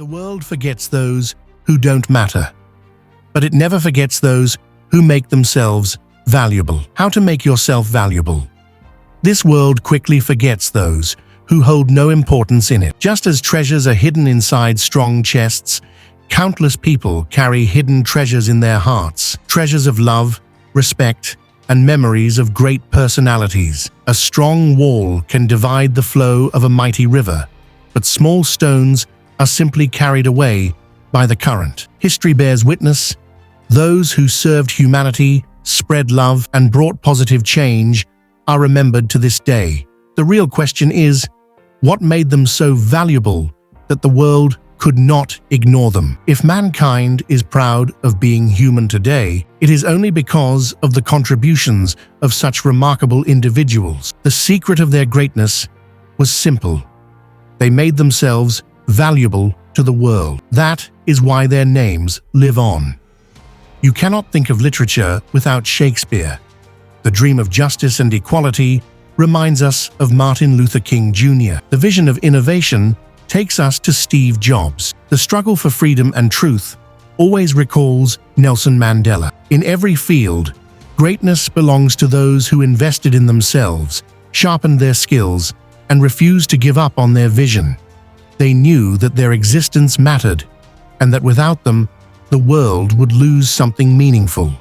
The world forgets those who don't matter, but it never forgets those who make themselves valuable. How to make yourself valuable? This world quickly forgets those who hold no importance in it. Just as treasures are hidden inside strong chests, countless people carry hidden treasures in their hearts. Treasures of love, respect, and memories of great personalities. A strong wall can divide the flow of a mighty river, but small stones are simply carried away by the current. History bears witness. Those who served humanity, spread love, and brought positive change are remembered to this day. The real question is, what made them so valuable that the world could not ignore them? If mankind is proud of being human today, it is only because of the contributions of such remarkable individuals. The secret of their greatness was simple. They made themselves valuable to the world. That is why their names live on. You cannot think of literature without Shakespeare. The dream of justice and equality reminds us of Martin Luther King Jr. The vision of innovation takes us to Steve Jobs. The struggle for freedom and truth always recalls Nelson Mandela. In every field, greatness belongs to those who invested in themselves, sharpened their skills, and refused to give up on their vision. They knew that their existence mattered, and that without them, the world would lose something meaningful.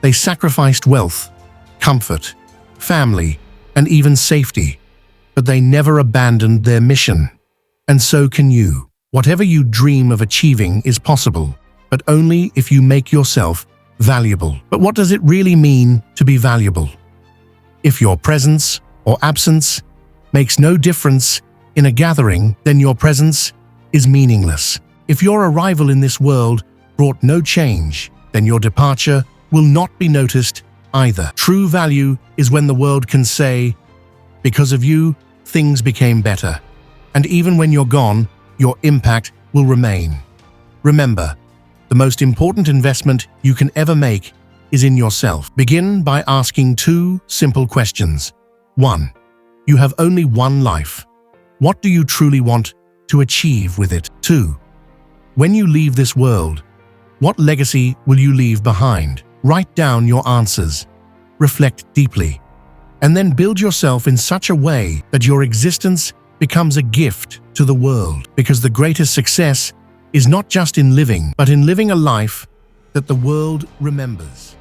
They sacrificed wealth, comfort, family, and even safety, but they never abandoned their mission. And so can you. Whatever you dream of achieving is possible, but only if you make yourself valuable. But what does it really mean to be valuable? If your presence or absence makes no difference in a gathering, then your presence is meaningless. If your arrival in this world brought no change, then your departure will not be noticed either. True value is when the world can say, because of you, things became better. And even when you're gone, your impact will remain. Remember, the most important investment you can ever make is in yourself. Begin by asking two simple questions. 1. You have only one life. What do you truly want to achieve with it? 2. When you leave this world, what legacy will you leave behind? Write down your answers. Reflect deeply. And then build yourself in such a way that your existence becomes a gift to the world. Because the greatest success is not just in living, but in living a life that the world remembers.